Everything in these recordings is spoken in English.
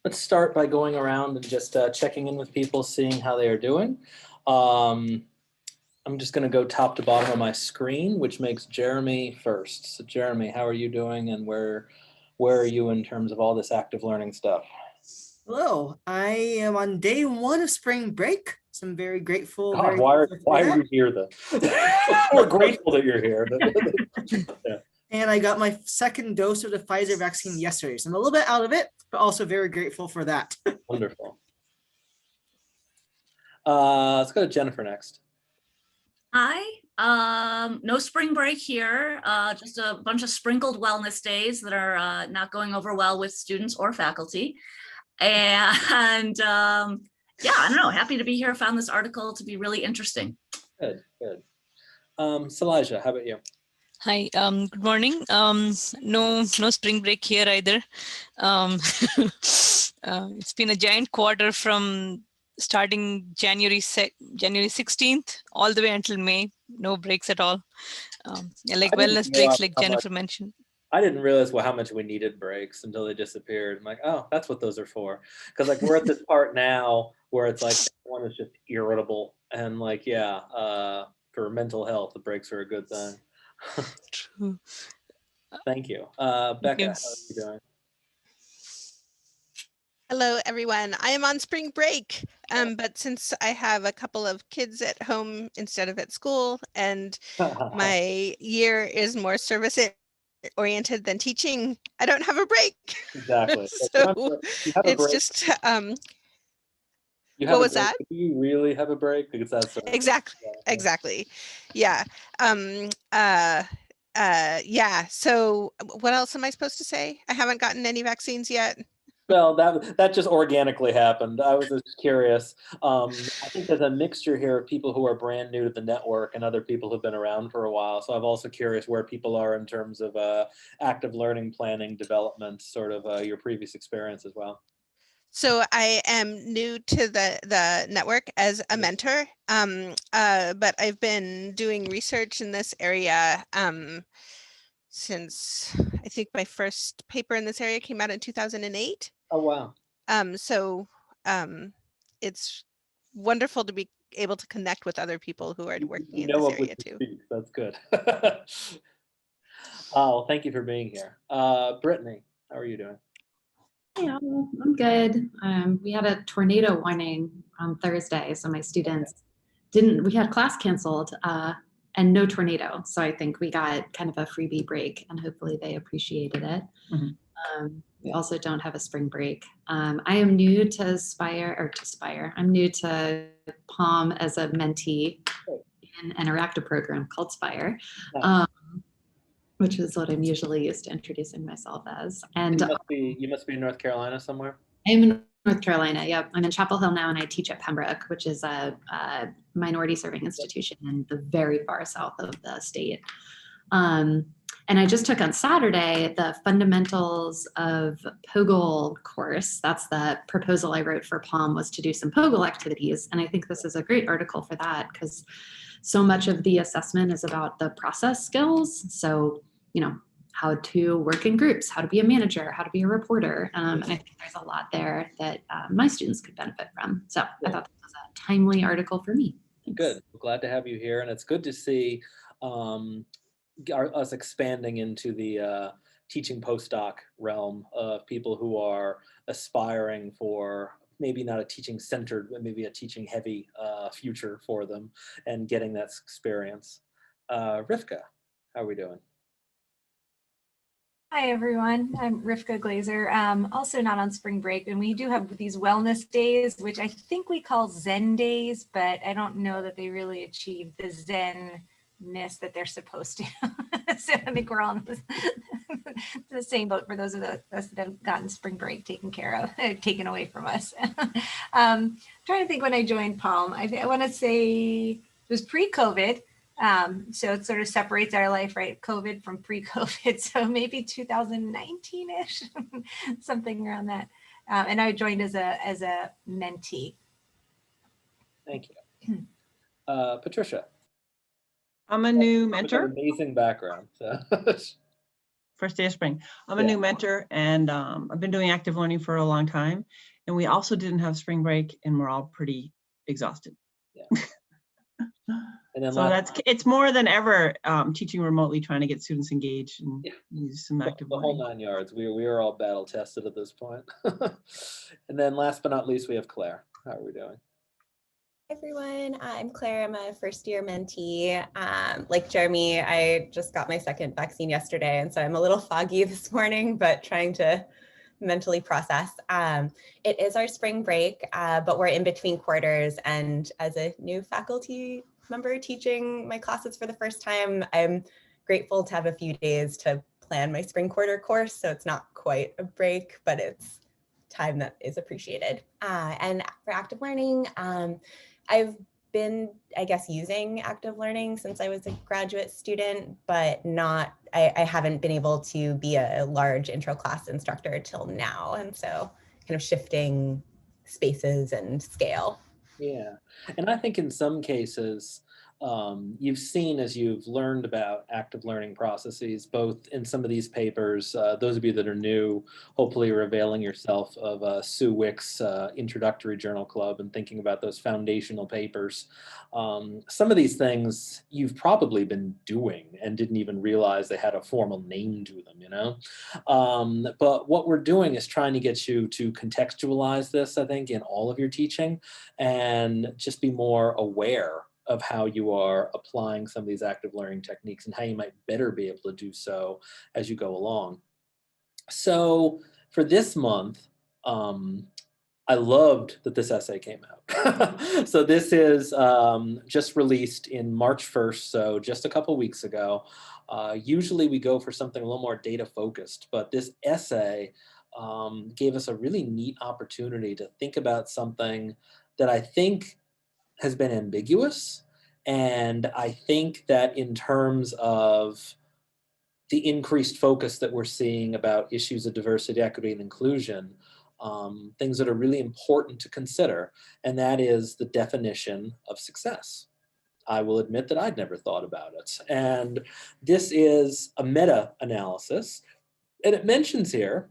Let's start by going around and just checking in with people, seeing how they are doing. Um, I'm just going to go top to bottom of my screen, which makes Jeremy first. So Jeremy, how are you doing, and where are you in terms of all this active learning stuff? Hello, I am on day one of spring break, so I'm very grateful, God, very why are thankful for why are that. you here then? We're grateful that you're here. Yeah, And I got my second dose of the Pfizer vaccine yesterday, so I'm a little bit out of it, but also very grateful for that. wonderful. Let's go to Jennifer next. Hi. No spring break here. Just a bunch of sprinkled wellness days that are not going over well with students or faculty. And yeah, I don't know. Happy to be here. Found this article to be really interesting. Good, good. Salija, how about you? Hi, good morning. No spring break here either. It's been a giant quarter from starting January 16th all the way until May. No breaks at all. Yeah, like I didn't wellness breaks, realize like how much Jennifer mentioned. I didn't realize how much we needed breaks until they disappeared. I'm like, oh, that's what those are for. Because like we're at this part now where it's like everyone is just irritable, and like for mental health, the breaks are a good thing. True. Thank you, Thank Becca. you. How are you doing? Hello, everyone. I am on spring break, but since I have a couple of kids at home instead of at school, and my year is more service oriented than teaching, I don't have a break. Exactly. So You have a it's break. just, You have what a was break. that? Do you really have a break? Because that's Exactly, exactly. Yeah. Yeah. So what else am I supposed to say? I haven't gotten any vaccines yet. Well, that just organically happened. I was just curious. I think there's a mixture here of people who are brand new to the network and other people who've been around for a while. So I'm also curious where people are in terms of active learning planning development, sort of your previous experience as well. So I am new to the network as a mentor, but I've been doing research in this area since I think my first paper in this area came out in 2008. Oh, wow. So it's wonderful to be able to connect with other people who are working in this of which area you too. speak. That's good. Oh, thank you for being here. Brittany, how are you doing? Yeah, I'm good. We had a tornado warning on Thursday, so my students we had class canceled and no tornado. So I think we got kind of a freebie break and hopefully they appreciated it. We also don't have a spring break. I am new to Spire. I'm new to Palm as a mentee in an interactive program called Spire. Which is what I'm usually used to introducing myself as. And you must be in North Carolina somewhere. I'm in North Carolina. Yep, I'm in Chapel Hill now, and I teach at Pembroke, which is a minority serving institution in the very far south of the state. And I just took on Saturday the fundamentals of POGIL course. That's the proposal I wrote for Palm, was to do some POGIL activities. And I think this is a great article for that because so much of the assessment is about the process skills. So, how to work in groups, how to be a manager, how to be a reporter. And I think there's a lot there that my students could benefit from. So I thought that was a timely article for me. Thanks. Good. We're glad to have you here. And it's good to see us expanding into the teaching postdoc realm of people who are aspiring for maybe not a teaching centered, but maybe a teaching heavy future for them and getting that experience. Rivka, how are we doing? Hi, everyone. I'm Rivka Glazer, also not on spring break. And we do have these wellness days, which I think we call Zen days, but I don't know that they really achieve the Zen-ness that they're supposed to. So I think we're all in the same boat for those of us that have gotten spring break taken away from us. Trying to think when I joined Palm. I want to say it was pre-COVID. So it sort of separates our life, right? COVID from pre-COVID. So maybe 2019-ish, something around that. And I joined as a mentee. Thank you. Patricia. I'm a new mentor. An amazing background. So. first day of spring. I'm a Yeah. new mentor, and I've been doing active learning for a long time. And we also didn't have spring break, and we're all pretty exhausted. And then So it's more than ever teaching remotely, trying to get students engaged and use some active the whole learning. 9 yards. We are all battle tested at this point. And then last but not least, we have Claire. How are we doing? Hi everyone, I'm Claire. I'm a first year mentee. Like Jeremy, I just got my second vaccine yesterday, and so I'm a little foggy this morning, but trying to mentally process. It is our spring break, but we're in between quarters, and as a new faculty member teaching my classes for the first time, I'm grateful to have a few days to plan my spring quarter course, so it's not quite a break, but it's time that is appreciated. And for active learning, I've been, I guess, using active learning since I was a graduate student, but I haven't been able to be a large intro class instructor till now. And so kind of shifting spaces and scale. Yeah, and I think in some cases, you've seen as you've learned about active learning processes, both in some of these papers, those of you that are new, hopefully you're availing yourself of Sue Wick's Introductory Journal Club and thinking about those foundational papers. Some of these things you've probably been doing and didn't even realize they had a formal name to them, you know? But what we're doing is trying to get you to contextualize this, I think, in all of your teaching and just be more aware of how you are applying some of these active learning techniques and how you might better be able to do so as you go along. So for this month, I loved that this essay came out. So this is just released in March 1st, so just a couple weeks ago. Usually we go for something a little more data focused, but this essay gave us a really neat opportunity to think about something that I think has been ambiguous. And I think that in terms of the increased focus that we're seeing about issues of diversity, equity, and inclusion, things that are really important to consider, and that is the definition of success. I will admit that I'd never thought about it. And this is a meta-analysis, and it mentions here,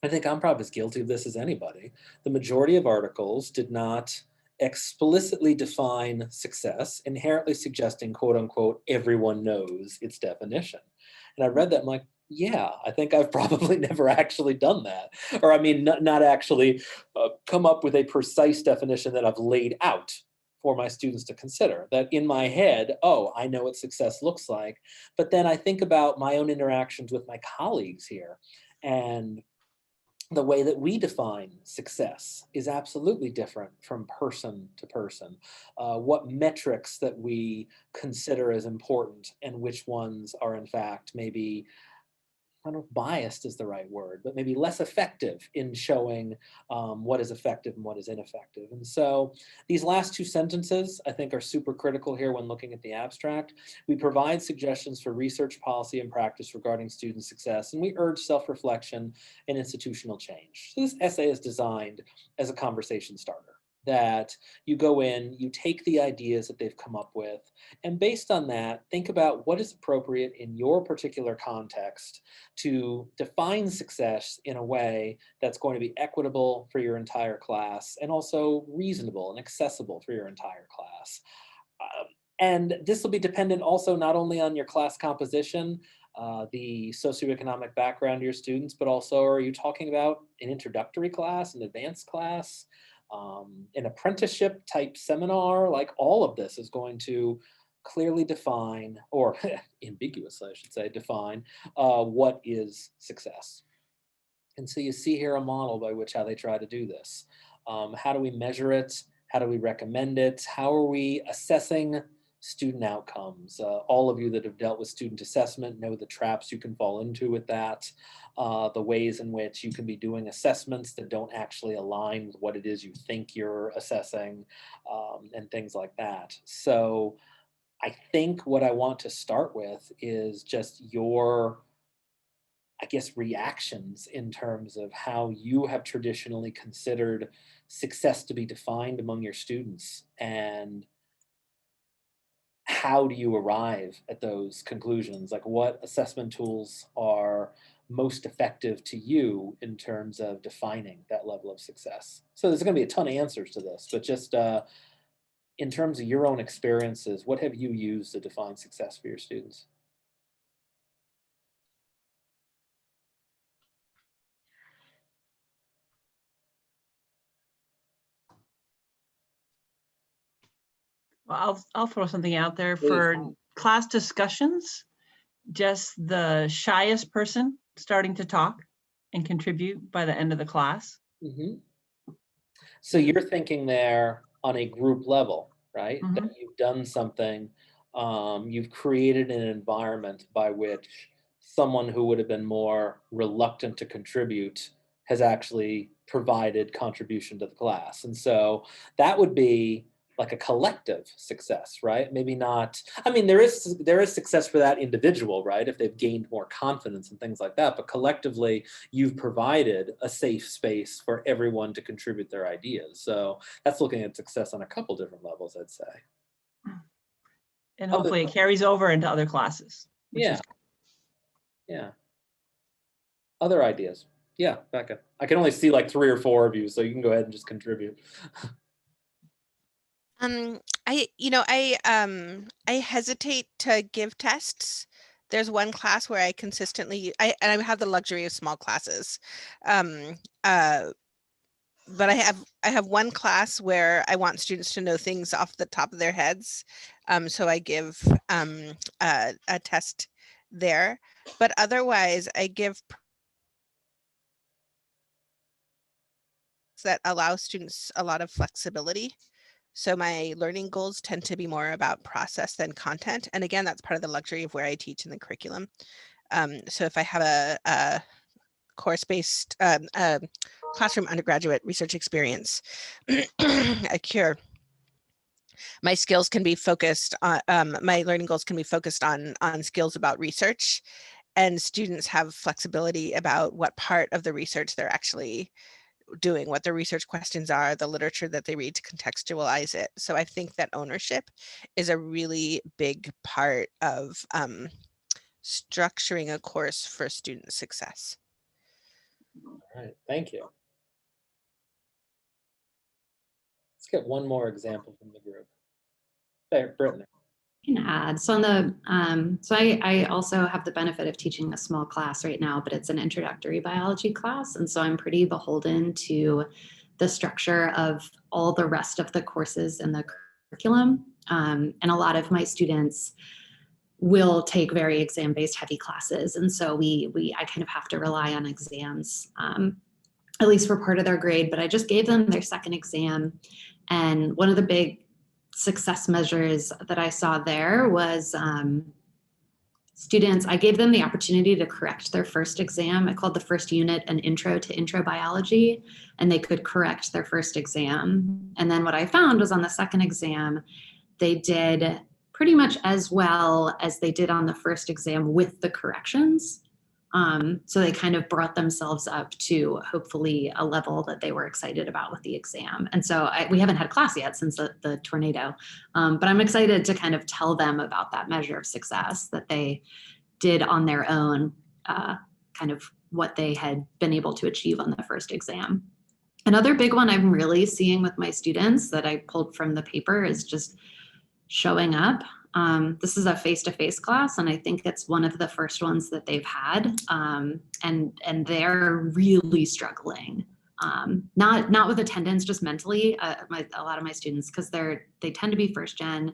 I think I'm probably as guilty of this as anybody, the majority of articles did not explicitly define success, inherently suggesting, quote unquote, everyone knows its definition. And I read that, I'm like, yeah, I think I've probably never actually done that. Or I mean, not actually come up with a precise definition that I've laid out for my students to consider. That in my head, oh, I know what success looks like. But then I think about my own interactions with my colleagues here, and the way that we define success is absolutely different from person to person. What metrics that we consider as important and which ones are in fact maybe, I don't know if biased is the right word, but maybe less effective in showing what is effective and what is ineffective. And so these last two sentences, I think, are super critical here when looking at the abstract. We provide suggestions for research, policy, and practice regarding student success, and we urge self-reflection and institutional change. So this essay is designed as a conversation starter, that you go in, you take the ideas that they've come up with, and based on that, think about what is appropriate in your particular context to define success in a way that's going to be equitable for your entire class and also reasonable and accessible for your entire class. And this will be dependent also not only on your class composition, the socioeconomic background of your students, but also, are you talking about an introductory class, an advanced class, an apprenticeship type seminar? Like, all of this is going to clearly define, or ambiguously, I should say, define what is success. And so you see here a model by which how they try to do this. How do we measure it? How do we recommend it? How are we assessing student outcomes? All of you that have dealt with student assessment know the traps you can fall into with that, the ways in which you can be doing assessments that don't actually align with what it is you think you're assessing, and things like that. So I think what I want to start with is just your, I guess, reactions in terms of how you have traditionally considered success to be defined among your students, and how do you arrive at those conclusions? Like, what assessment tools are most effective to you in terms of defining that level of success? So there's going to be a ton of answers to this, but just in terms of your own experiences, what have you used to define success for your students? Well, I'll throw something out there Please. for class discussions. Just the shyest person starting to talk and contribute by the end of the class. Mm-hmm. So you're thinking there on a group level, right? Mhm. That you've done something, you've created an environment by which someone who would have been more reluctant to contribute has actually provided contribution to the class. And so that would be like a collective success, right? Maybe not, I mean, there is success for that individual, right? If they've gained more confidence and things like that, but collectively you've provided a safe space for everyone to contribute their ideas. So that's looking at success on a couple different levels, I'd say. And hopefully it carries over into other classes. Yeah. Yeah. Other ideas. Yeah, Becca. I can only see like 3 or 4 of you, so you can go ahead and just contribute. I hesitate to give tests. There's one class where I consistently, and I have the luxury of small classes. But I have one class where I want students to know things off the top of their heads. So I give a test there, but otherwise I give that allow students a lot of flexibility. So my learning goals tend to be more about process than content. And again, that's part of the luxury of where I teach in the curriculum. So if I have a course-based classroom undergraduate research experience, a cure, my skills can be focused on, my learning goals can be focused on skills about research, and students have flexibility about what part of the research they're actually doing, what the research questions are, the literature that they read to contextualize it. So I think that ownership is a really big part of structuring a course for student success. All right, thank you. Let's get one more example from the group. There, Brittany. Can add. So on the so I also have the benefit of teaching a small class right now, but it's an introductory biology class, and so I'm pretty beholden to the structure of all the rest of the courses in the curriculum. And a lot of my students will take very exam-based heavy classes, and so I kind of have to rely on exams, at least for part of their grade. But I just gave them their second exam, and one of the big success measures that I saw there was students, I gave them the opportunity to correct their first exam. I called the first unit an intro to intro biology, and they could correct their first exam. And then what I found was on the second exam, they did pretty much as well as they did on the first exam with the corrections. So they kind of brought themselves up to hopefully a level that they were excited about with the exam. And so we haven't had class yet since the tornado, but I'm excited to kind of tell them about that measure of success that they did on their own, kind of what they had been able to achieve on the first exam. Another big one I'm really seeing with my students that I pulled from the paper is just showing up. This is a face-to-face class, and I think it's one of the first ones that they've had, and they're really struggling. Not with attendance, just mentally. A lot of my students, because they tend to be first gen.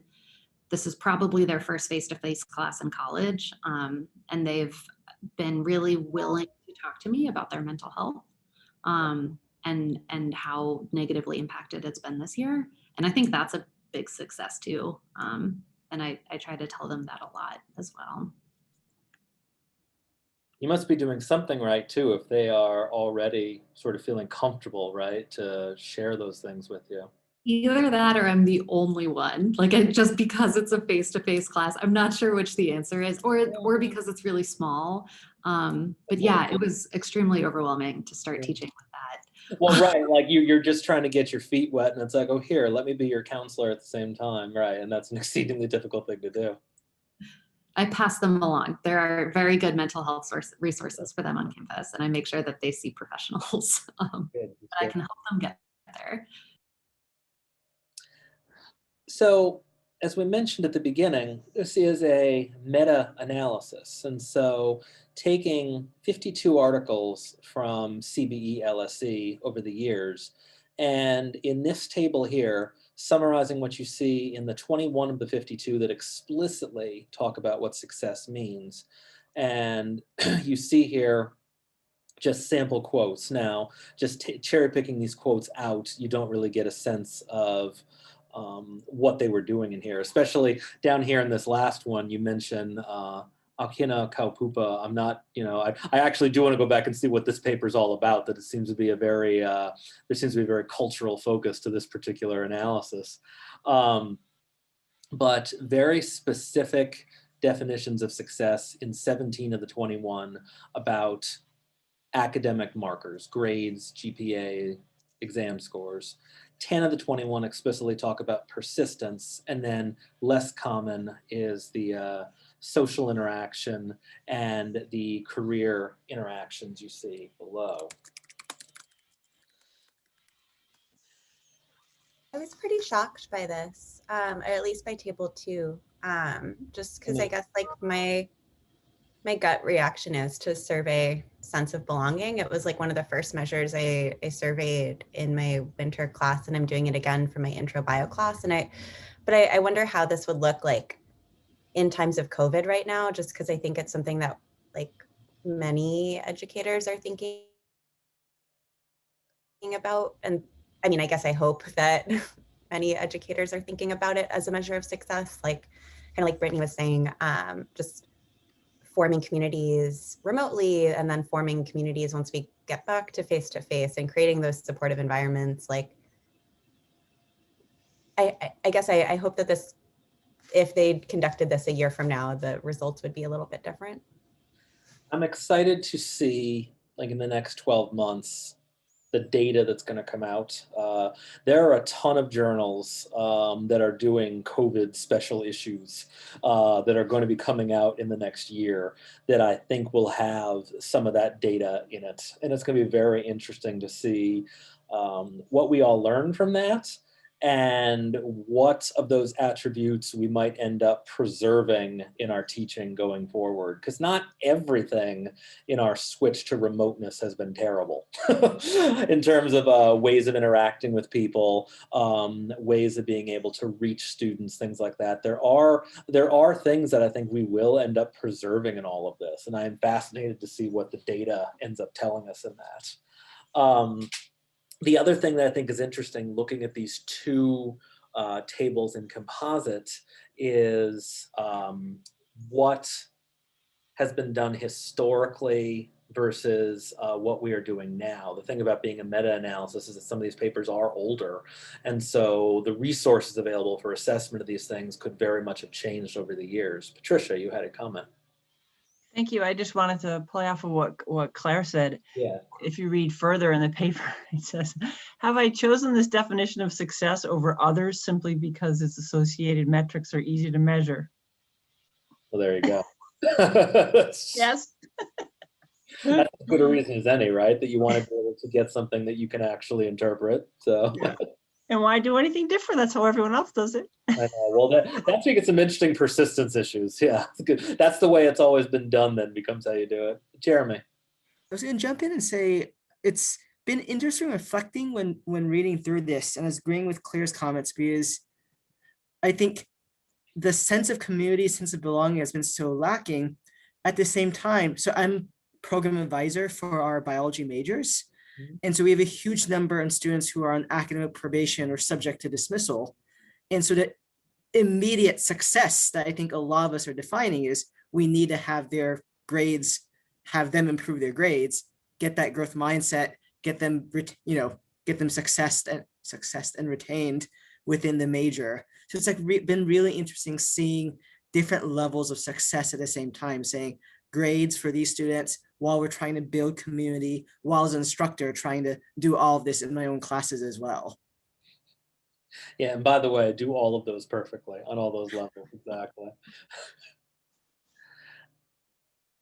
This is probably their first face-to-face class in college, and they've been really willing to talk to me about their mental health, and how negatively impacted it's been this year. And I think that's a big success too. And I try to tell them that a lot as well. You must be doing something right too if they are already sort of feeling comfortable, right, to share those things with you. Either that or I'm the only one. Like, just because it's a face-to-face class, I'm not sure which the answer is, or because it's really small. But yeah, it was extremely overwhelming to start teaching with that. Well, right, like you're just trying to get your feet wet, and it's like, oh, here, let me be your counselor at the same time, right? And that's an exceedingly difficult thing to do. I pass them along. There are very good mental health resources for them on campus, and I make sure that they see professionals. Good, But I can help them get there. So, as we mentioned at the beginning, this is a meta-analysis. And so taking 52 articles from CBE LSE over the years, and in this table here, summarizing what you see in the 21 of the 52 that explicitly talk about what success means. And you see here just sample quotes. Now, just cherry picking these quotes out, you don't really get a sense of what they were doing in here, especially down here in this last one. You mentioned Akina Kaupupa. I'm not, I actually do want to go back and see what this paper is all about, that it seems to be a very, there seems to be a very cultural focus to this particular analysis. But very specific definitions of success in 17 of the 21 about academic markers, grades, GPA, exam scores. 10 of the 21 explicitly talk about persistence, and then less common is the social interaction and the career interactions you see below. I was pretty shocked by this, or at least by table 2, just because I guess like my gut reaction is to survey sense of belonging. It was like one of the first measures I surveyed in my winter class, and I'm doing it again for my intro bio class. And I wonder how this would look like in times of COVID right now, just because I think it's something that like many educators are thinking about. And I mean, I guess I hope that many educators are thinking about it as a measure of success, like kind of like Brittany was saying, just forming communities remotely, and then forming communities once we get back to face, and creating those supportive environments. Like, I guess I hope that this, if they conducted this a year from now, the results would be a little bit different. I'm excited to see, like in the next 12 months, the data that's going to come out. There are a ton of journals that are doing COVID special issues that are going to be coming out in the next year that I think will have some of that data in it. And it's going to be very interesting to see what we all learn from that, and what of those attributes we might end up preserving in our teaching going forward. Because not everything in our switch to remoteness has been terrible in terms of ways of interacting with people, ways of being able to reach students, things like that. There are things that I think we will end up preserving in all of this. And I am fascinated to see what the data ends up telling us in that. The other thing that I think is interesting looking at these two tables in composite is what has been done historically versus what we are doing now. The thing about being a meta-analysis is that some of these papers are older, and so the resources available for assessment of these things could very much have changed over the years. Patricia, you had a comment. Thank you. I just wanted to play off of what Claire said. Yeah. If you read further in the paper, it says, have I chosen this definition of success over others simply because its associated metrics are easy to measure? Well, there you go. Yes. That's as good a reason as any, right? That you want to be able to get something that you can actually interpret. So. Yeah. And why do anything different? That's how everyone else does it. I know. Well, that's gets some interesting persistence issues. Yeah, good. That's the way it's always been done. Then becomes how you do it. Jeremy, I was going to jump in and say it's been interesting reflecting when reading through this, and I was agreeing with Claire's comments, because I think the sense of community, sense of belonging has been so lacking. At the same time, so I'm program advisor for our biology majors. And so we have a huge number of students who are on academic probation or subject to dismissal. And so the immediate success that I think a lot of us are defining is we need to have their grades, have them improve their grades, get that growth mindset, get them, get them successed and retained within the major. So it's like been really interesting seeing different levels of success at the same time, saying grades for these students while we're trying to build community, while as an instructor trying to do all of this in my own classes as well. Yeah, and by the way, do all of those perfectly on all those levels, exactly.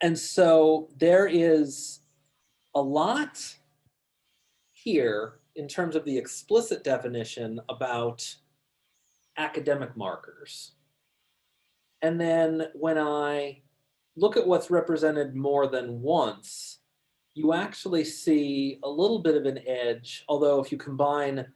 And so there is a lot here in terms of the explicit definition about academic markers. And then when I look at what's represented more than once, you actually see a little bit of an edge, although if you combine,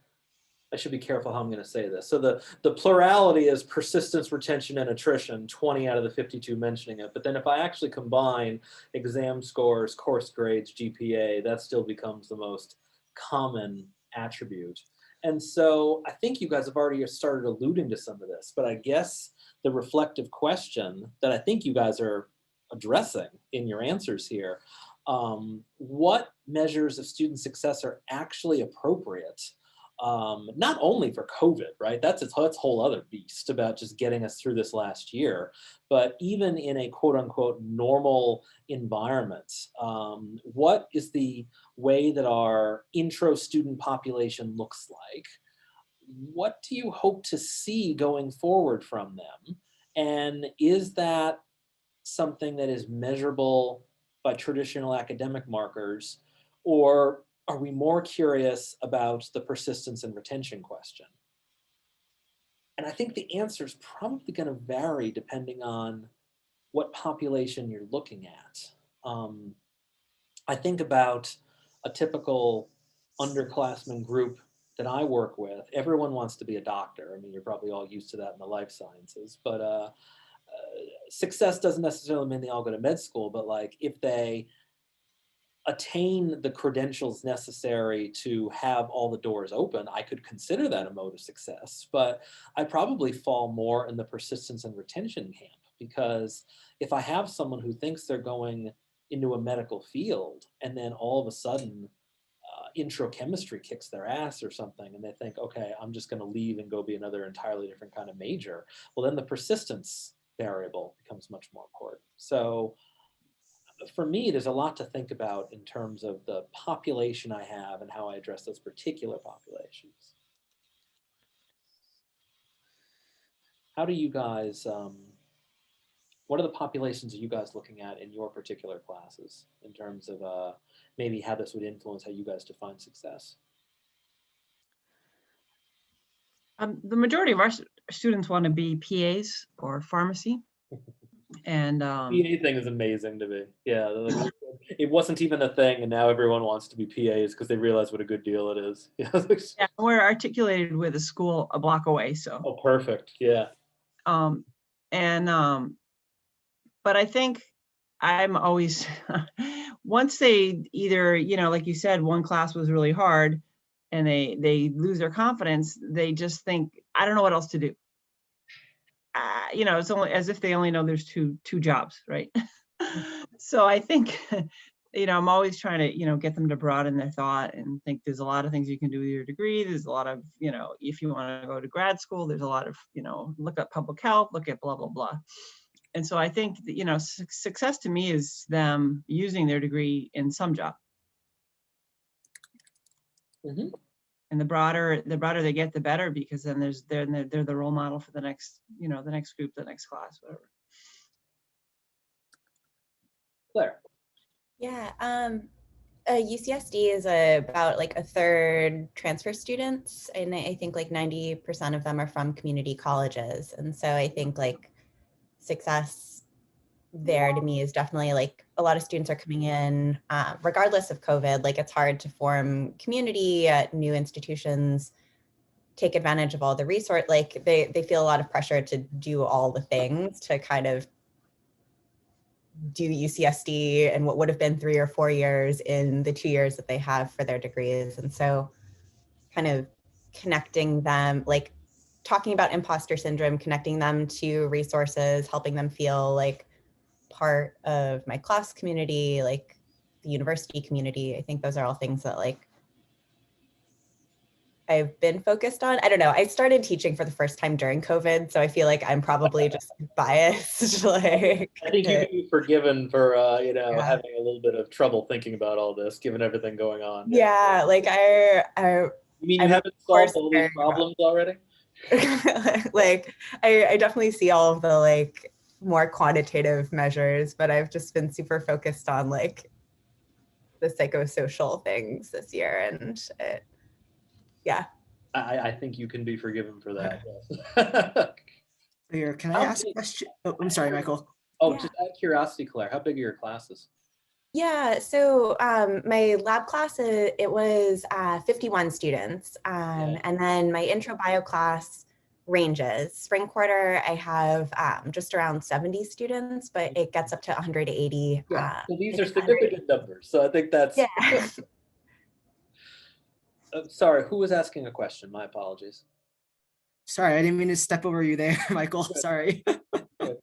I should be careful how I'm going to say this. So the plurality is persistence, retention, and attrition, 20 out of the 52 mentioning it. But then if I actually combine exam scores, course grades, GPA, that still becomes the most common attribute. And so I think you guys have already started alluding to some of this, but I guess the reflective question that I think you guys are addressing in your answers here, what measures of student success are actually appropriate? Not only for COVID, right? That's a whole other beast about just getting us through this last year, but even in a quote unquote normal environment, what is the way that our intro student population looks like? What do you hope to see going forward from them? And is that something that is measurable by traditional academic markers, or are we more curious about the persistence and retention question? And I think the answer is probably going to vary depending on what population you're looking at. I think about a typical underclassmen group that I work with. Everyone wants to be a doctor. I mean, you're probably all used to that in the life sciences, but success doesn't necessarily mean they all go to med school, but like if they attain the credentials necessary to have all the doors open, I could consider that a mode of success, but I probably fall more in the persistence and retention camp, because if I have someone who thinks they're going into a medical field and then all of a sudden intro chemistry kicks their ass or something, and they think, okay, I'm just going to leave and go be another entirely different kind of major, well, then the persistence variable becomes much more important. So for me, there's a lot to think about in terms of the population I have and how I address those particular populations. How do you guys, what are the populations are you guys looking at in your particular classes in terms of maybe how this would influence how you guys define success? The majority of our students want to be PAs or pharmacy. And PA thing is amazing to me. Yeah, like, it wasn't even a thing, and now everyone wants to be PAs because they realize what a good deal it is. Yeah, we're articulated with a school a block away, so. Oh, perfect. Yeah. But I think I'm always once they either, you know, like you said, one class was really hard, and they lose their confidence. They just think, I don't know what else to do. You know, it's only as if they only know there's two jobs, right? So I think, you know, I'm always trying to, you know, get them to broaden their thought and think there's a lot of things you can do with your degree. There's a lot of, you know, if you want to go to grad school, there's a lot of, you know, look at public health, look at blah, blah, blah. And so I think that, you know, success to me is them using their degree in some job. Mm-hmm. And the broader they get, the better, because then they're the role model for the next, you know, the next group, the next class, whatever. Claire. Yeah, UCSD is about like a third transfer students, and I think like 90% of them are from community colleges. And so I think like success there to me is definitely like a lot of students are coming in, regardless of COVID. Like it's hard to form community at new institutions, take advantage of all the resource. Like they feel a lot of pressure to do all the things to kind of do UCSD and what would have been 3 or 4 years in the 2 years that they have for their degrees. And so kind of connecting them, like talking about imposter syndrome, connecting them to resources, helping them feel like part of my class community, like the university community. I think those are all things that like I've been focused on. I don't know. I started teaching for the first time during COVID, so I feel like I'm probably just biased. Like, I think you can be forgiven for, Yeah. having a little bit of trouble thinking about all this, given everything going on. yeah, like You mean you I'm haven't course solved all these very well. problems already? like I definitely see all of the like more quantitative measures, but I've just been super focused on like the psychosocial things this year, and yeah. I think you can be forgiven for that. Yes. Here, can I How ask a big- question? Oh, I'm sorry, Michael. Oh, Yeah. just out of curiosity, Claire, how big are your classes? Yeah, so my lab class, it was 51 students. Yeah. And then my intro bio class ranges. Spring quarter, I have just around 70 students, but it gets up to 180. Yeah. So these are 180. significant numbers. So I think that's. Yeah. Sorry, who was asking a question? My apologies. Sorry, I didn't mean to step over you there, Michael. Good. Sorry. Good.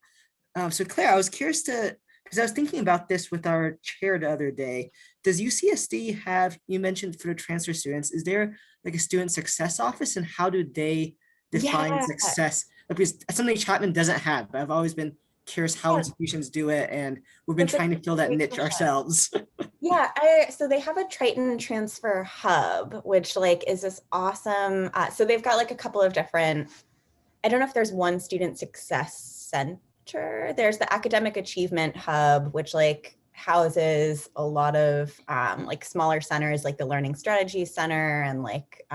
So Claire, I was curious because I was thinking about this with our chair the other day. Does UCSD have, you mentioned for the transfer students, is there like a student success office, and how do they define Yeah. success? Because that's something Chapman doesn't have, but I've always been curious how Yeah. institutions do it, and we've been That's a trying to fill that great niche question. ourselves. Yeah, so they have a Triton Transfer Hub, which like is this awesome. So they've got like a couple of different. I don't know if there's one student success center. There's the Academic Achievement Hub, which like houses a lot of like smaller centers, like the Learning Strategy Center, and like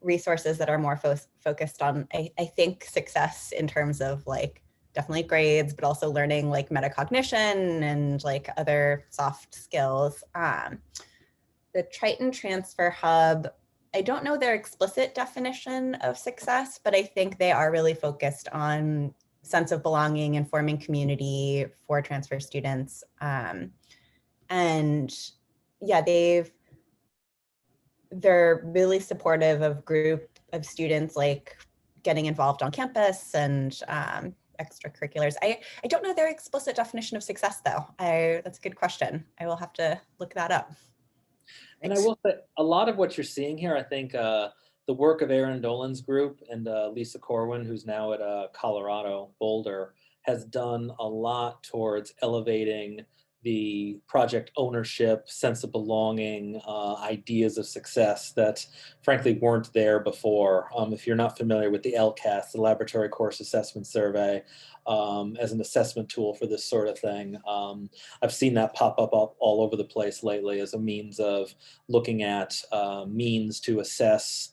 resources that are more focused on, I think, success in terms of like definitely grades, but also learning like metacognition and like other soft skills. The Triton Transfer Hub, I don't know their explicit definition of success, but I think they are really focused on sense of belonging and forming community for transfer students. And yeah, they're really supportive of group of students like getting involved on campus and extracurriculars. I don't know their explicit definition of success though. That's a good question. I will have to look that up. And I will say a lot of what you're seeing here, I think the work of Aaron Dolan's group and Lisa Corwin, who's now at Colorado Boulder, has done a lot towards elevating the project ownership, sense of belonging, ideas of success that frankly weren't there before. If you're not familiar with the LCAS, the Laboratory Course Assessment Survey, as an assessment tool for this sort of thing, I've seen that pop up all over the place lately as a means of looking at means to assess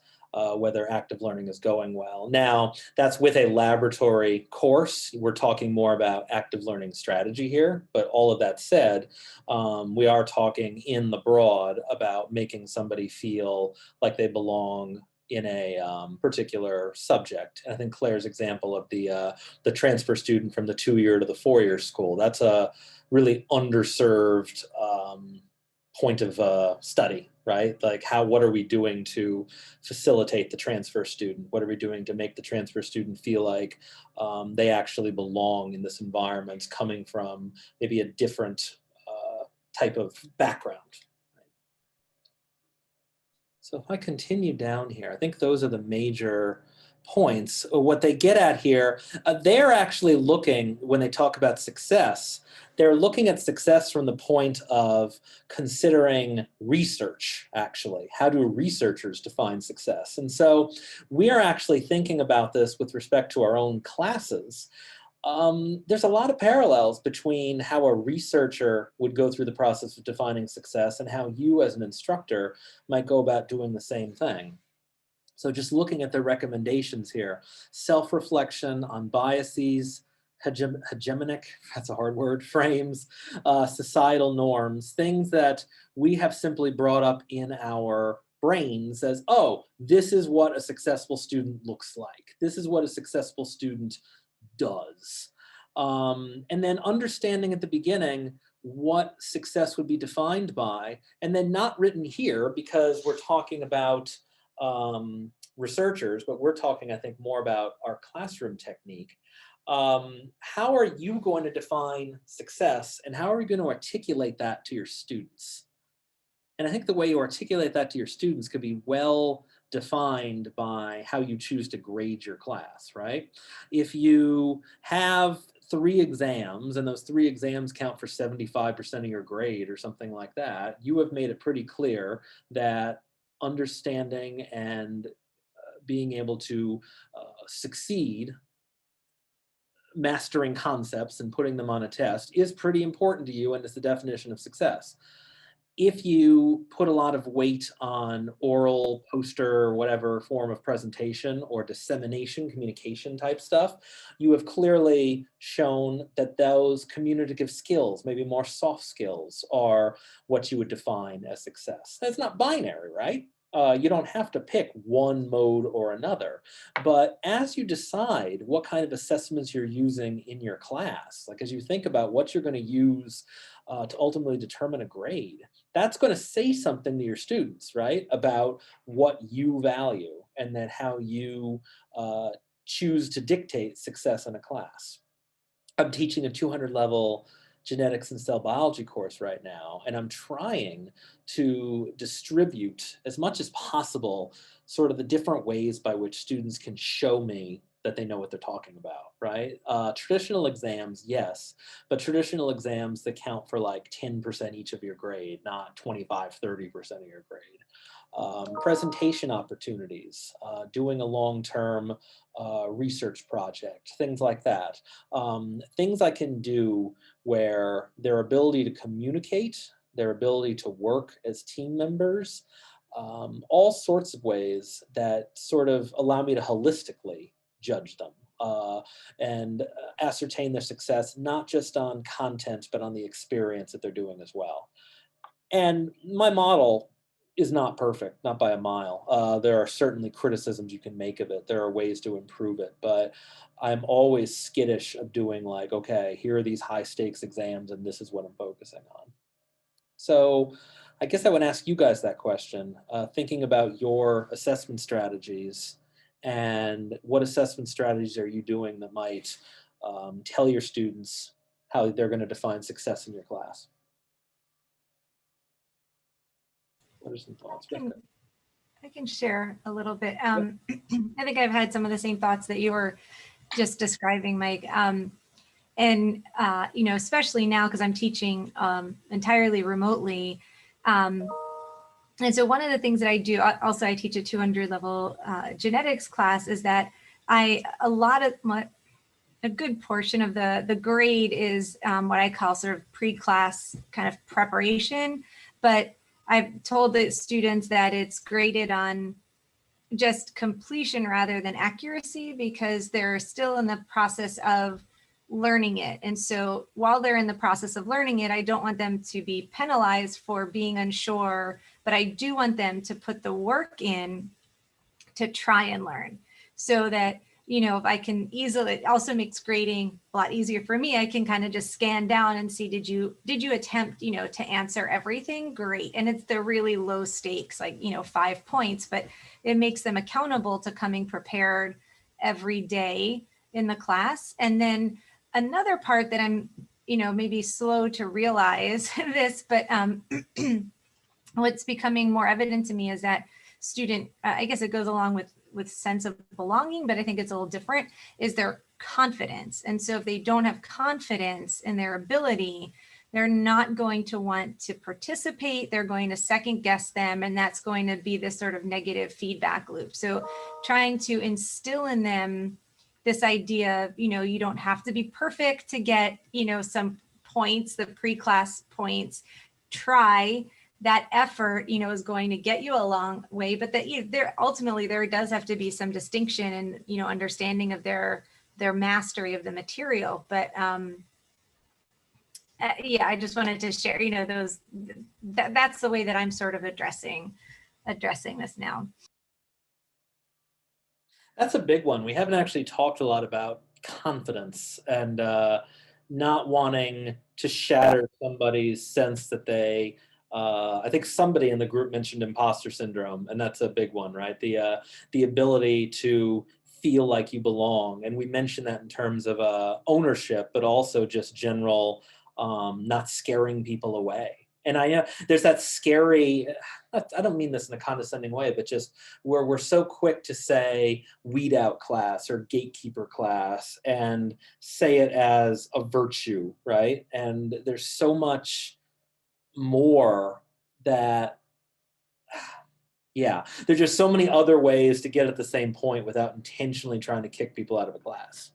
whether active learning is going well. Now, that's with a laboratory course. We're talking more about active learning strategy here, but all of that said, we are talking in the broad about making somebody feel like they belong in a particular subject. And I think Claire's example of the transfer student from the 2-year to the 4-year school, that's a really underserved point of study, right? Like what are we doing to facilitate the transfer student? What are we doing to make the transfer student feel like they actually belong in this environment coming from maybe a different type of background? Right? So if I continue down here, I think those are the major points. What they get at here, they're actually looking, when they talk about success, they're looking at success from the point of considering research, actually. How do researchers define success? And so we are actually thinking about this with respect to our own classes. There's a lot of parallels between how a researcher would go through the process of defining success and how you as an instructor might go about doing the same thing. So just looking at the recommendations here, self-reflection on biases, hegemonic, that's a hard word, frames, societal norms, things that we have simply brought up in our brains as, oh, this is what a successful student looks like. This is what a successful student does. And then understanding at the beginning what success would be defined by, and then not written here because we're talking about researchers, but we're talking, I think, more about our classroom technique. How are you going to define success, and how are you going to articulate that to your students? And I think the way you articulate that to your students could be well defined by how you choose to grade your class, right? If you have 3 exams and those 3 exams count for 75% of your grade or something like that, you have made it pretty clear that understanding and being able to succeed, mastering concepts and putting them on a test is pretty important to you and is the definition of success. If you put a lot of weight on oral, poster, whatever form of presentation or dissemination, communication type stuff, you have clearly shown that those communicative skills, maybe more soft skills, are what you would define as success. That's not binary, right? You don't have to pick one mode or another. But as you decide what kind of assessments you're using in your class, like as you think about what you're going to use to ultimately determine a grade, that's going to say something to your students, right? About what you value and then how you choose to dictate success in a class. I'm teaching a 200 level genetics and cell biology course right now, and I'm trying to distribute as much as possible sort of the different ways by which students can show me that they know what they're talking about, right? Traditional exams, yes, but traditional exams that count for like 10% each of your grade, not 25, 30% of your grade. Presentation opportunities, doing a long-term research project, things like that. Things I can do where their ability to communicate, their ability to work as team members, all sorts of ways that sort of allow me to holistically judge them and ascertain their success, not just on content, but on the experience that they're doing as well. And my model is not perfect, not by a mile. There are certainly criticisms you can make of it. There are ways to improve it, but I'm always skittish of doing like, okay, here are these high stakes exams and this is what I'm focusing on. So I guess I would ask you guys that question, thinking about your assessment strategies and what assessment strategies are you doing that might tell your students how they're going to define success in your class? What are some thoughts? I can share a little bit. I think I've had some of the same thoughts that you were just describing, Mike. And especially now because I'm teaching entirely remotely. And so one of the things that I do, also I teach a 200 level genetics class, is that a good portion of the grade is what I call sort of pre-class kind of preparation. But I've told the students that it's graded on just completion rather than accuracy because they're still in the process of learning it. And so while they're in the process of learning it, I don't want them to be penalized for being unsure, but I do want them to put the work in to try and learn so that, if I can easily, it also makes grading a lot easier for me. I can kind of just scan down and see, did you attempt, to answer everything? Great. And it's the really low stakes, like, 5 points, but it makes them accountable to coming prepared every day in the class. And then another part that I'm, maybe slow to realize this, but what's becoming more evident to me is that student, I guess it goes along with sense of belonging, but I think it's a little different, is their confidence. And so if they don't have confidence in their ability, they're not going to want to participate. They're going to second guess them. And that's going to be this sort of negative feedback loop. So trying to instill in them this idea of, you don't have to be perfect to get, some points, the pre-class points. Try. That effort, is going to get you a long way, but that ultimately there does have to be some distinction and, understanding of their mastery of the material. But I just wanted to share, that's the way that I'm sort of addressing this now. That's a big one. We haven't actually talked a lot about confidence and not wanting to shatter somebody's sense that they, I think somebody in the group mentioned imposter syndrome, and that's a big one, right? The ability to feel like you belong. And we mentioned that in terms of ownership, but also just general not scaring people away. And I know there's that scary, I don't mean this in a condescending way, but just where we're so quick to say weed out class or gatekeeper class and say it as a virtue, right? And there's so much more that, yeah, there's just so many other ways to get at the same point without intentionally trying to kick people out of a class.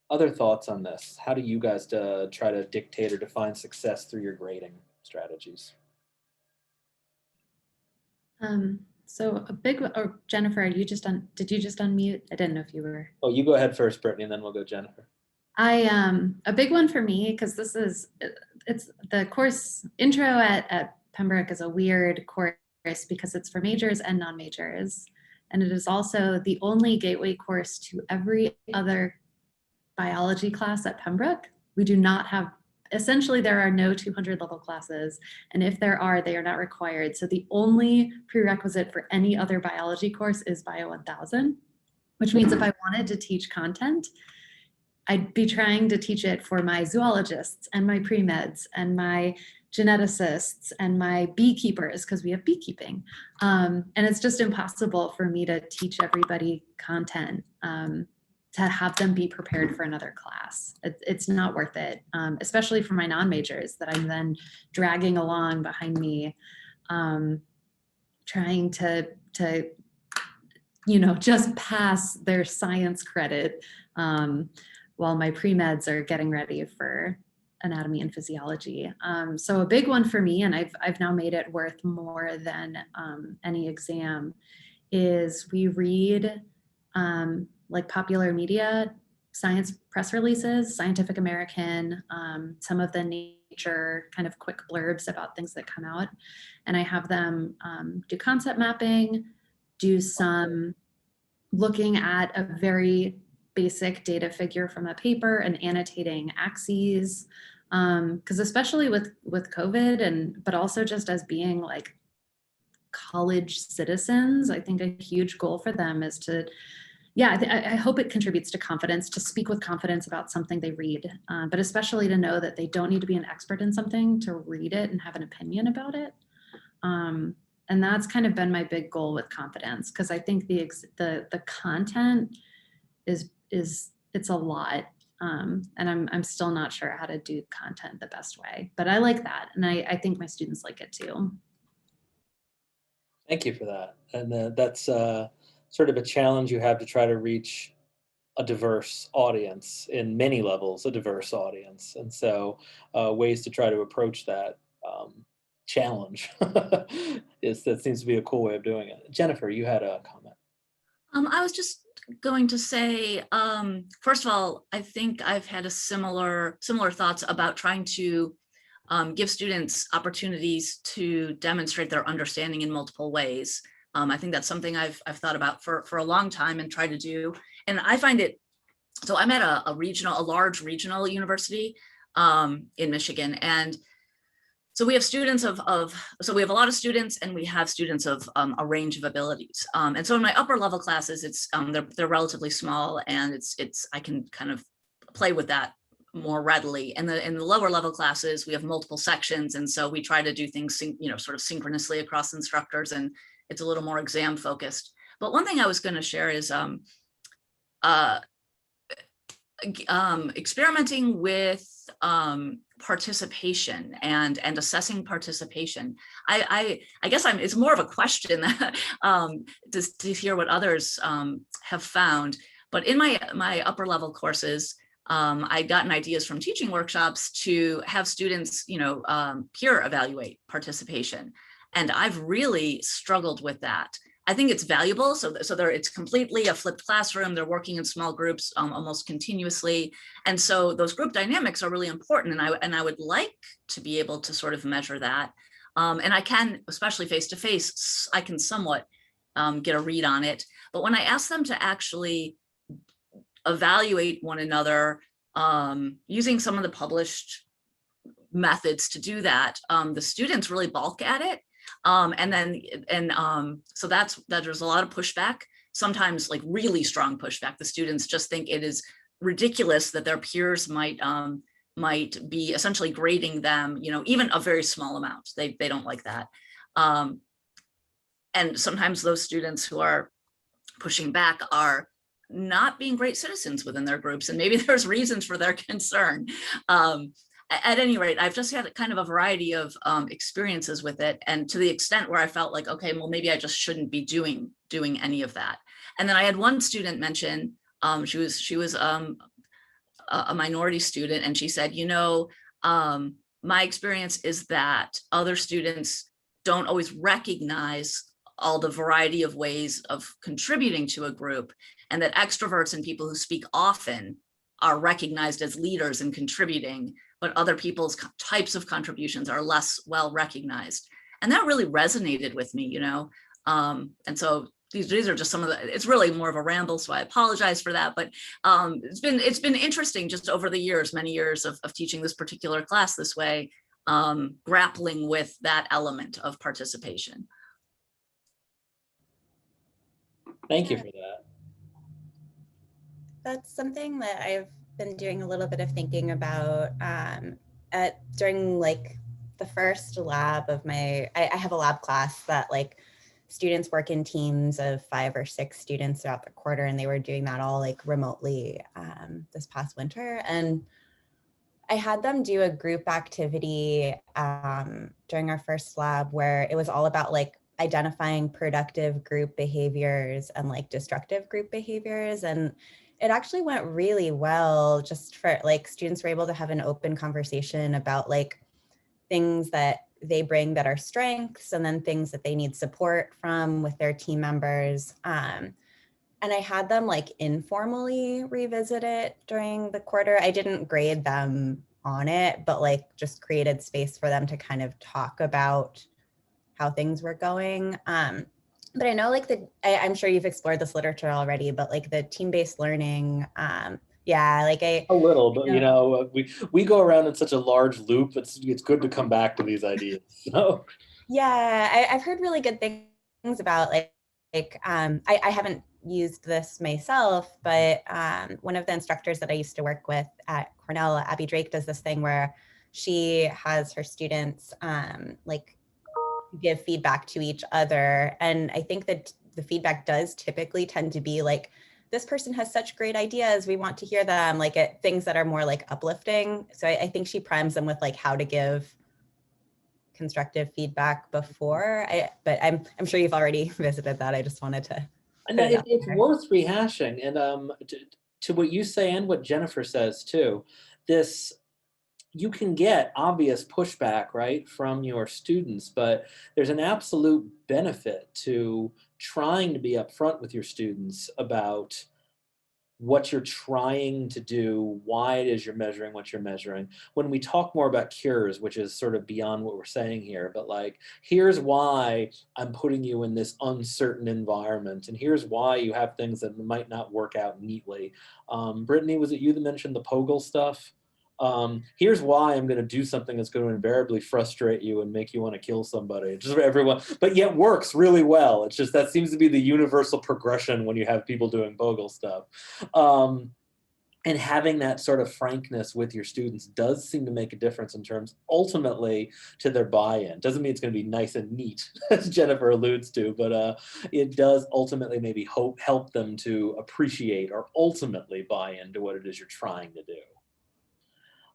Other thoughts on this? How do you guys try to dictate or define success through your grading strategies? So a big, or Jennifer, did you just unmute? I didn't know if you were. Oh, you go ahead first, Brittany, and then we'll go Jennifer. A big one for me, because it's the course intro at Pembroke is a weird course because it's for majors and non-majors. And it is also the only gateway course to every other biology class at Pembroke. We do not have, essentially there are no 200 level classes. And if there are, they are not required. So the only prerequisite for any other biology course is Bio 1000, which means if I wanted to teach content, I'd be trying to teach it for my zoologists and my pre-meds and my geneticists and my beekeepers, because we have beekeeping. And it's just impossible for me to teach everybody content, to have them be prepared for another class. It's not worth it, especially for my non-majors that I'm then dragging along behind me, trying to just pass their science credit, while my pre-meds are getting ready for anatomy and physiology. So a big one for me, and I've now made it worth more than any exam, is we read like popular media, science press releases, Scientific American, some of the Nature kind of quick blurbs about things that come out. And I have them do concept mapping, do some looking at a very basic data figure from a paper and annotating axes. Because especially with COVID, but also just as being like college citizens, I think a huge goal for them is to, I hope it contributes to confidence, to speak with confidence about something they read, but especially to know that they don't need to be an expert in something to read it and have an opinion about it. And that's kind of been my big goal with confidence, because I think the content it's a lot. And I'm still not sure how to do content the best way, but I like that. And I think my students like it too. Thank you for that. And that's sort of a challenge you have to try to reach a diverse audience in many levels, a diverse audience. And so ways to try to approach that challenge that seems to be a cool way of doing it. Jennifer, you had a comment. I was just going to say, first of all, I think I've had a similar thoughts about trying to give students opportunities to demonstrate their understanding in multiple ways. I think that's something I've thought about for a long time and tried to do. And I find it, so I'm at a large regional university in Michigan. And so we have students so we have a lot of students, and we have students of a range of abilities. And so in my upper level classes, it's they're relatively small, and I can kind of play with that more readily. And in the lower level classes, we have multiple sections, and so we try to do things sort of synchronously across instructors, and it's a little more exam focused. But one thing I was going to share is experimenting with participation and assessing participation. I guess it's more of a question to hear what others have found. But in my upper level courses, I'd gotten ideas from teaching workshops to have students, peer evaluate participation. And I've really struggled with that. I think it's valuable. So it's completely a flipped classroom. They're working in small groups almost continuously. And so those group dynamics are really important. And I would like to be able to sort of measure that. And I can, especially face-to-face, I can somewhat get a read on it. But when I ask them to actually evaluate one another using some of the published methods to do that, the students really balk at it. So there's a lot of pushback, sometimes like really strong pushback. The students just think it is ridiculous that their peers might might be essentially grading them, you know, even a very small amount. They don't like that. And sometimes those students who are pushing back are not being great citizens within their groups, and maybe there's reasons for their concern. At any rate, I've just had kind of a variety of experiences with it, and to the extent where I felt like, okay, well, maybe I just shouldn't be doing any of that. And then I had one student mention, she was a minority student, and she said, you know, my experience is that other students don't always recognize all the variety of ways of contributing to a group, and that extroverts and people who speak often are recognized as leaders and contributing, but other people's types of contributions are less well recognized. And that really resonated with me, you know? And so these are just some of the, it's really more of a ramble, so I apologize for that, but it's been interesting just over the years, many years of teaching this particular class this way, grappling with that element of participation. Thank you for that. That's something that I've been doing a little bit of thinking about during like the first lab of my, I have a lab class that like students work in teams of 5 or 6 students throughout the quarter, and they were doing that all like remotely this past winter. And I had them do a group activity during our first lab where it was all about like identifying productive group behaviors and like destructive group behaviors. And it actually went really well, just for like students were able to have an open conversation about like things that they bring that are strengths, and then things that they need support from with their team members. And I had them like informally revisit it during the quarter. I didn't grade them on it, but like just created space for them to kind of talk about how things were going. But I know like I'm sure you've explored this literature already, but like the team-based learning, yeah, like a little, but you know, we go around in such a large loop. It's good to come back to these ideas. So yeah, I've heard really good things about like I haven't used this myself, but one of the instructors that I used to work with at Cornell, Abby Drake, does this thing where she has her students like give feedback to each other. And I think that the feedback does typically tend to be like, this person has such great ideas, we want to hear them, like things that are more like uplifting. So I think she primes them with like how to give constructive feedback before. But I'm sure you've already visited that. I just wanted to. It's worth rehashing, and to what you say and what Jennifer says too, this, you can get obvious pushback, right, from your students, but there's an absolute benefit to trying to be upfront with your students about what you're trying to do, why it is you're measuring what you're measuring. When we talk more about cures, which is sort of beyond what we're saying here, but like, here's why I'm putting you in this uncertain environment, and here's why you have things that might not work out neatly. Brittany, was it you that mentioned the POGIL stuff? Here's why I'm going to do something that's going to invariably frustrate you and make you want to kill somebody. Just for everyone, but yet works really well. It's just that seems to be the universal progression when you have people doing POGIL stuff. And having that sort of frankness with your students does seem to make a difference in terms ultimately to their buy-in. Doesn't mean it's going to be nice and neat, as Jennifer alludes to, but it does ultimately maybe help them to appreciate or ultimately buy into what it is you're trying to do.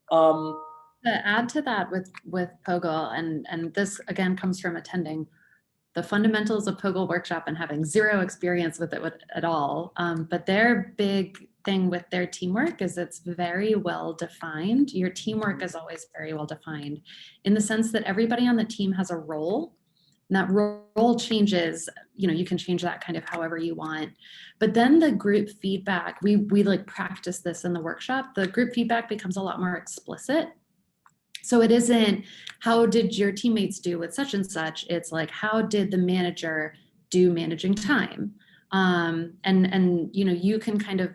To add to that with POGIL, and this again comes from attending the fundamentals of POGIL workshop and having zero experience with it at all. But their big thing with their teamwork is it's very well defined. Your teamwork is always very well defined in the sense that everybody on the team has a role. And that role changes, you know, you can change that kind of however you want. But then the group feedback, we like practice this in the workshop. The group feedback becomes a lot more explicit. So it isn't, how did your teammates do with such and such? It's like, how did the manager do managing time? And you know, you can kind of,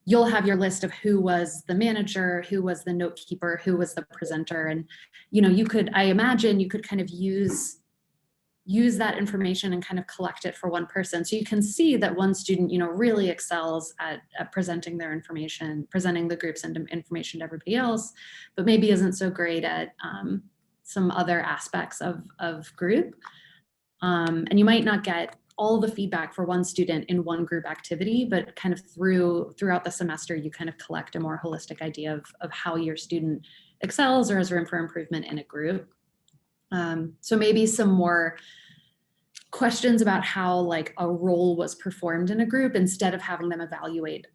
you'll have your list of who was the manager, who was the note keeper, who was the presenter. And, you know, you could, I imagine you could kind of use use that information and kind of collect it for one person. So you can see that one student, you know, really excels at presenting their information, presenting the group's information to everybody else, but maybe isn't so great at some other aspects of group. And you might not get all the feedback for one student in one group activity, but kind of throughout the semester, you kind of collect a more holistic idea of how your student excels or has room for improvement in a group. So maybe some more questions about how like a role was performed in a group instead of having them evaluate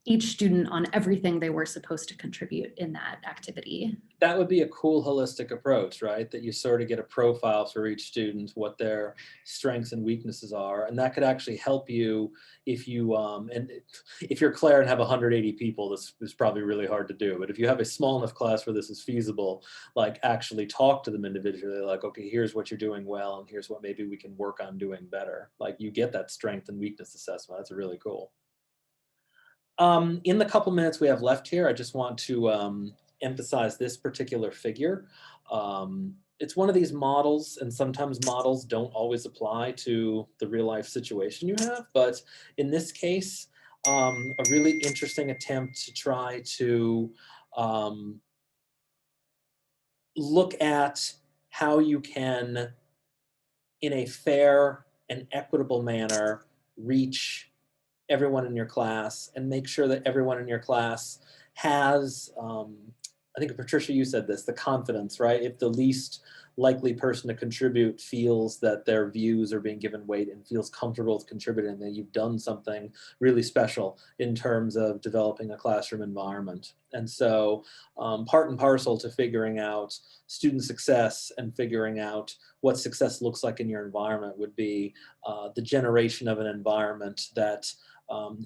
each student on everything they were supposed to contribute in that activity. That would be a cool holistic approach, right? That you sort of get a profile for each student, what their strengths and weaknesses are. And that could actually help you if you, and if you're Claire and have 180 people, this is probably really hard to do. But if you have a small enough class where this is feasible, like actually talk to them individually, like, okay, here's what you're doing well, and here's what maybe we can work on doing better. Like you get that strength and weakness assessment. That's really cool. In the couple minutes we have left here, I just want to emphasize this particular figure. It's one of these models, and sometimes models don't always apply to the real life situation you have, but in this case, a really interesting attempt to try to look at how you can, in a fair and equitable manner, reach everyone in your class and make sure that everyone in your class has, I think Patricia, you said this, the confidence, right? If the least likely person to contribute feels that their views are being given weight and feels comfortable with contributing, that you've done something really special in terms of developing a classroom environment. And so part and parcel to figuring out student success and figuring out what success looks like in your environment would be the generation of an environment that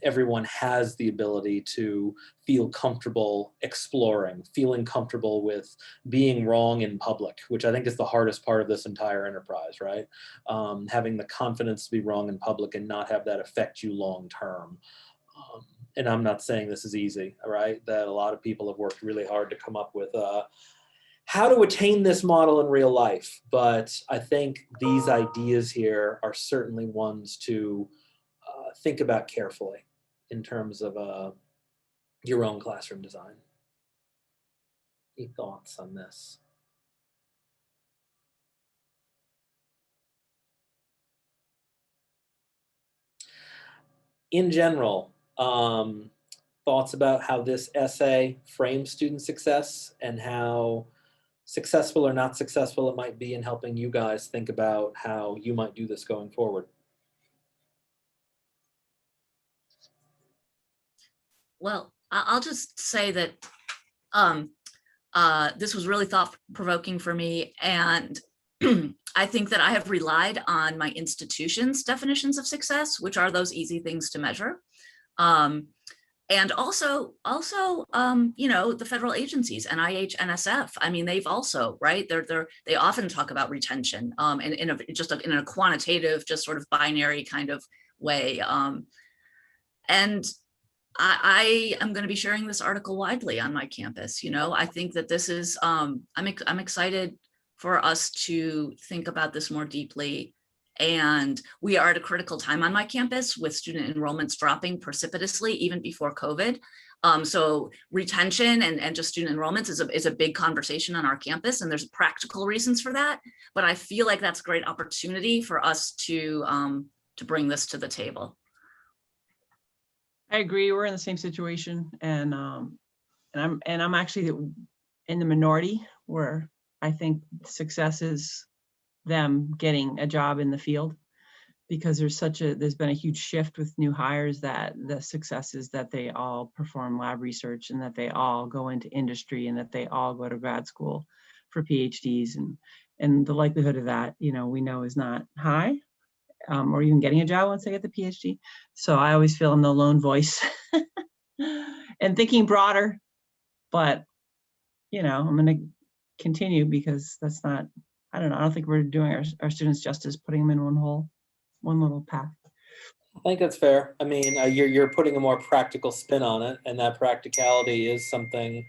everyone has the ability to feel comfortable exploring, feeling comfortable with being wrong in public, which I think is the hardest part of this entire enterprise, right? Having the confidence to be wrong in public and not have that affect you long term. And I'm not saying this is easy, right? That a lot of people have worked really hard to come up with how to attain this model in real life. But I think these ideas here are certainly ones to think about carefully in terms of your own classroom design. Any thoughts on this? In general, thoughts about how this essay frames student success and how successful or not successful it might be in helping you guys think about how you might do this going forward. Well, I'll just say that this was really thought-provoking for me, and I think that I have relied on my institution's definitions of success, which are those easy things to measure. And also, you know, the federal agencies, NIH, NSF. I mean, they've also, right? They often talk about retention, and in a quantitative, just sort of binary kind of way. And I am going to be sharing this article widely on my campus. You know, I think that this is, I'm excited for us to think about this more deeply. And we are at a critical time on my campus with student enrollments dropping precipitously even before COVID. So retention and just student enrollments is a big conversation on our campus, and there's practical reasons for that. But I feel like that's a great opportunity for us to bring this to the table. I agree. We're in the same situation, and I'm actually in the minority where I think success is them getting a job in the field, because there's been a huge shift with new hires that the success is that they all perform lab research and that they all go into industry and that they all go to grad school for PhDs, and the likelihood of that, you know, we know is not high. Or even getting a job once they get the PhD. So I always feel I'm the lone voice and thinking broader, but you know, I'm going to continue because that's not, I don't know, I don't think we're doing our students justice putting them in one little path. I think that's fair. I mean, you're putting a more practical spin on it, and that practicality is something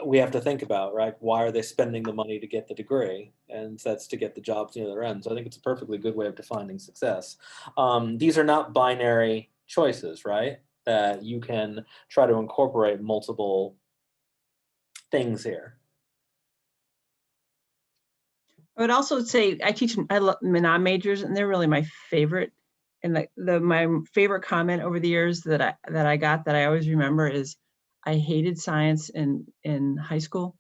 we have to think about, right? Why are they spending the money to get the degree? And that's to get the jobs near the other end. So I think it's a perfectly good way of defining success. These are not binary choices, right? That you can try to incorporate multiple things here. I would also say I love non-majors, and they're really my favorite. And my favorite comment over the years that I got that I always remember is, I hated science in high school,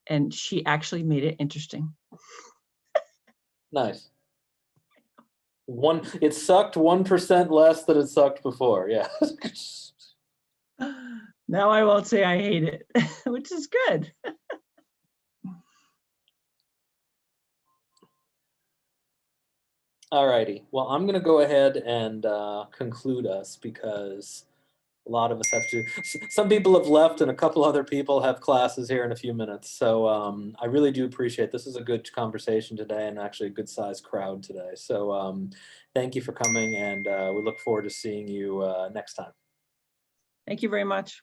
and she actually made it interesting. Nice. It sucked 1% less than it sucked before. Yeah. Now I won't say I hate it, which is good. All righty. Well, I'm going to go ahead and conclude us because a lot of us have to. Some people have left, and a couple other people have classes here in a few minutes. So I really do appreciate this. Is a good conversation today, and actually a good sized crowd today. So thank you for coming, and we look forward to seeing you next time. Thank you very much.